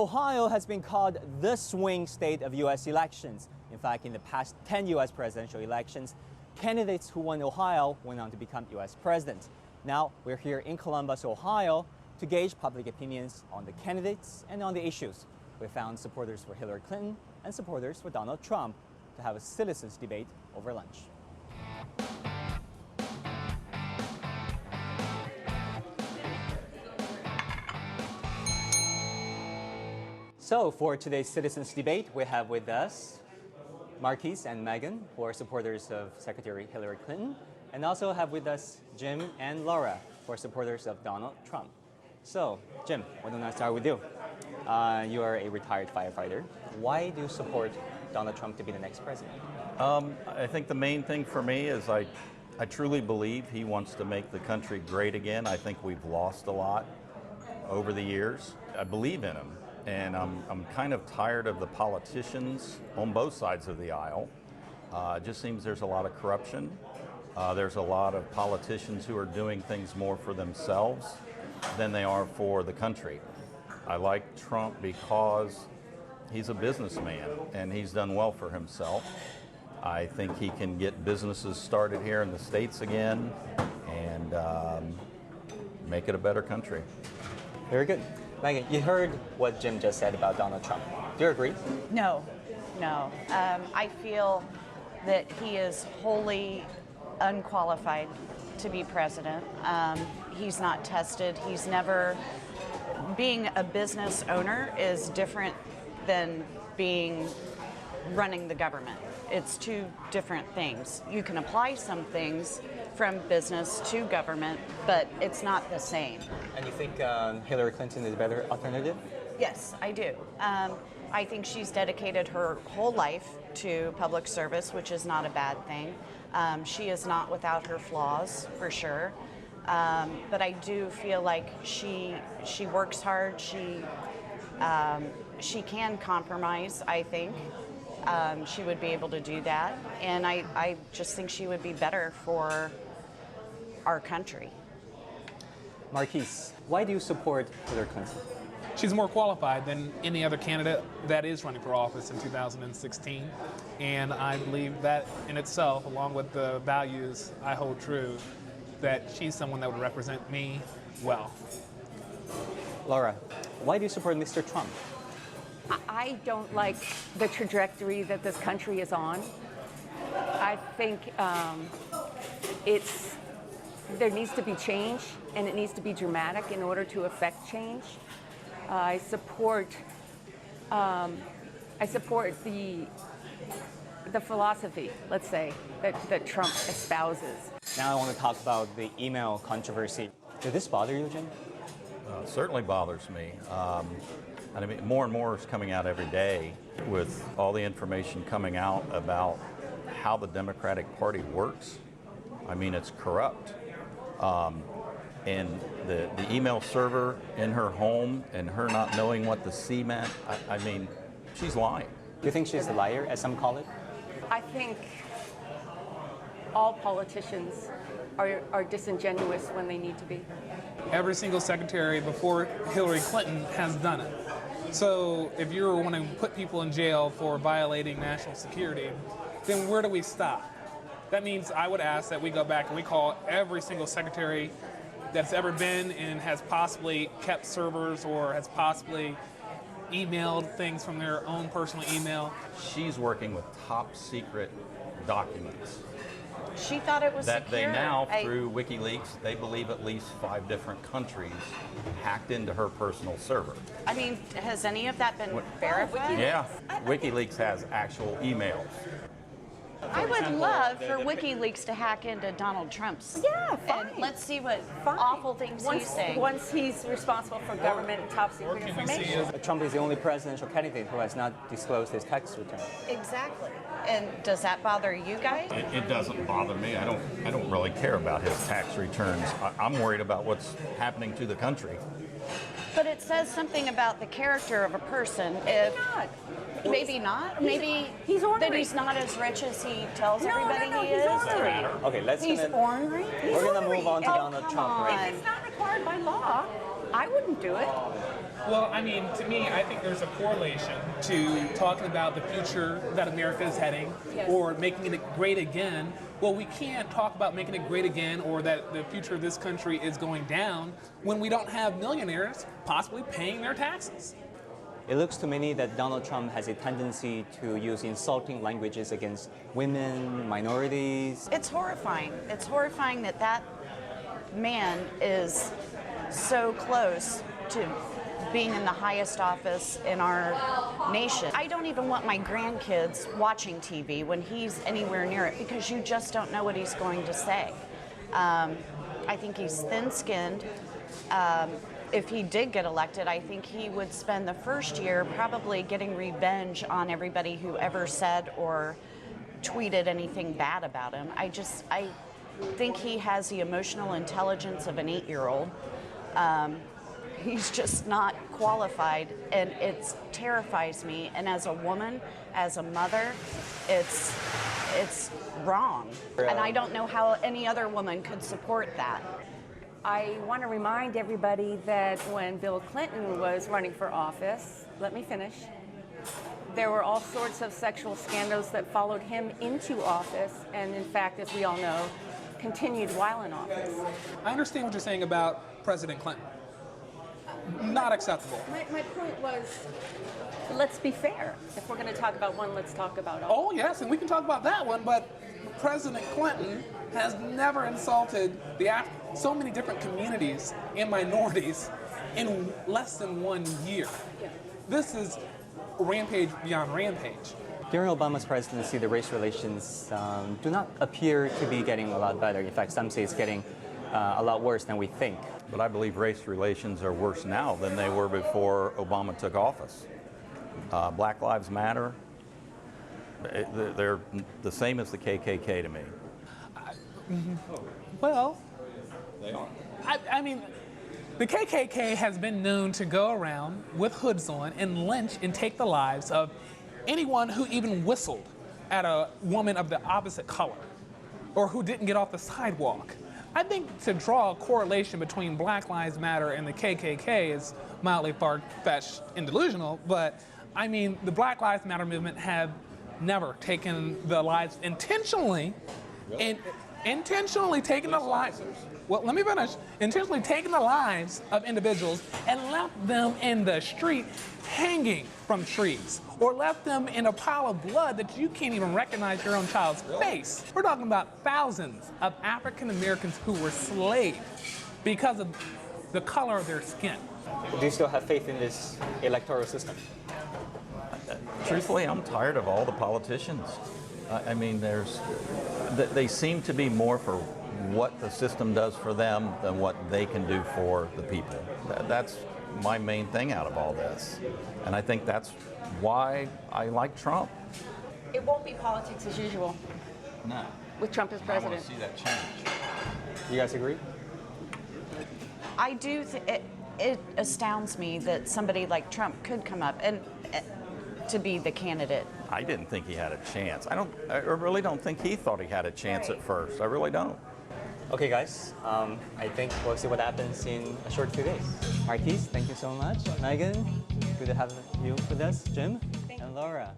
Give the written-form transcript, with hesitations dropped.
Ohio has been called the swing state of U.S. elections. In fact, in the past 10 U.S. presidential elections, candidates who won Ohio went on to become U.S. president. Now, we're here in Columbus, Ohio, to gauge public opinions on the candidates and on the issues. We found supporters for Hillary Clinton and supporters for Donald Trump to have a citizens' debate over lunch. So for today's citizens' debate, we have with us Marquise and Megan, who are supporters of Secretary Hillary Clinton, and also have with us Jim and Laura, who are supporters of Donald Trump. So, Jim, why don't I start with you? You are a retired firefighter. Why do you support Donald Trump to be the next president? I think the main thing for me is I truly believe he wants to make the country great again. I think we've lost a lot over the years. I believe in him. And I'm kind of tired of the politicians on both sides of the aisle. It just seems there's a lot of corruption. There's a lot of politicians who are doing things more for themselves than they are for the country. I like Trump because he's a businessman and he's done well for himself. I think he can get businesses started here in the States again and make it a better country. Very good. Megan, you heard what Jim just said about Donald Trump. Do you agree? No. I feel that he is wholly unqualified to be president. He's not tested. He's never... Being a business owner is different than running the government. It's two different things. You can apply some things from business to government, but it's not the same. And you think Hillary Clinton is a better alternative? Yes, I do. I think she's dedicated her whole life to public service, which is not a bad thing. She is not without her flaws, for sure. But I do feel like she works hard. She can compromise, I think. She would be able to do that. And I just think she would be better for our country. Marquise, why do you support Hillary Clinton? She's more qualified than any other candidate that is running for office in 2016. And I believe that in itself, along with the values I hold true, that she's someone that would represent me well. Laura, why do you support Mr. Trump? I don't like the trajectory that this country is on. I think there needs to be change, and it needs to be dramatic in order to affect change. I support the philosophy, let's say, that Trump espouses. Now I want to talk about the email controversy. Did this bother you, Jim? It certainly bothers me. I mean, more and more is coming out every day with all the information coming out about how the Democratic Party works. I mean, it's corrupt. And the email server in her home and her not knowing what the C meant, I mean, she's lying. Do you think she's a liar, as some call it? I think all politicians are disingenuous when they need to be. Every single secretary before Hillary Clinton has done it. So if you're wanting to put people in jail for violating national security, then where do we stop? That means I would ask that we go back and we call every single secretary that's ever been and has possibly kept servers or has possibly emailed things from their own personal email. She's working with top secret documents. She thought it was that secure. They now, through WikiLeaks, they believe at least 5 different countries hacked into her personal server. I mean, has any of that been verified? Yeah, WikiLeaks has actual emails. I would love for WikiLeaks to hack into Donald Trump's. Yeah, fine. And let's see what awful things he's saying. Once he's responsible for government and top secret information. Trump is the only presidential candidate who has not disclosed his tax return. Exactly. And does that bother you guys? It doesn't bother me. I don't really care about his tax returns. I'm worried about what's happening to the country. But it says something about the character of a person. If maybe not. Maybe he's ornery. that he's not as rich as he tells everybody he he's is. ornery. Okay, He's ornery. We're gonna move on to Oh, Donald come Trump, right? If it's not required by law, I wouldn't do it. Well, I mean, to me, I think there's a correlation to talking about the future that America is heading or making it great again. Well, we can't talk about making it great again or that the future of this country is going down when we don't have millionaires possibly paying their taxes. It looks to many that Donald Trump has a tendency to use insulting languages against women, minorities. It's horrifying. It's horrifying that that man is so close to being in the highest office in our nation. I don't even want my grandkids watching TV when he's anywhere near it because you just don't know what he's going to say. I think he's thin-skinned. If he did get elected, I think he would spend the first year probably getting revenge on everybody who ever said or tweeted anything bad about him. I think he has the emotional intelligence of an 8-year-old. He's just not qualified, and it terrifies me. And as a woman, as a mother, it's wrong. And I don't know how any other woman could support that. I want to remind everybody that when Bill Clinton was running for office, let me finish, there were all sorts of sexual scandals that followed him into office, and in fact, as we all know, continued while in office. I understand what you're saying about President Clinton. Not acceptable. My point was, let's be fair. If we're going to talk about one, let's talk about all. Oh, yes, and we can talk about that one, but President Clinton has never insulted so many different communities and minorities in less than 1 year. Yeah. This is rampage beyond rampage. During Obama's presidency, the race relations do not appear to be getting a lot better. In fact, some say it's getting a lot worse than we think. But I believe race relations are worse now than they were before Obama took office. Black Lives Matter, they're the same as the KKK to me. Well, I mean, the KKK has been known to go around with hoods on and lynch and take the lives of anyone who even whistled at a woman of the opposite color or who didn't get off the sidewalk. I think to draw a correlation between Black Lives Matter and the KKK is mildly far-fetched and delusional, but I mean, the Black Lives Matter movement have never taken the lives intentionally, and intentionally taken the lives, well, let me finish, intentionally taken the lives of individuals and left them in the street hanging from trees, or left them in a pile of blood that you can't even recognize your own child's face. We're talking about thousands of African Americans who were slaves because of the color of their skin. Do you still have faith in this electoral system? Truthfully, I'm tired of all the politicians. I mean, they seem to be more for what the system does for them than what they can do for the people. That's my main thing out of all this. And I think that's why I like Trump. It won't be politics as usual No. with Trump as president. I want to see that change. You guys agree? I do. It astounds me that somebody like Trump could come up and to be the candidate. I didn't think he had a chance. I really don't think he thought he had a chance at first. I really don't. Okay, guys. I think we'll see what happens in a short few days. Marquise, thank you so much. Megan, good to have you with us. Jim and Laura.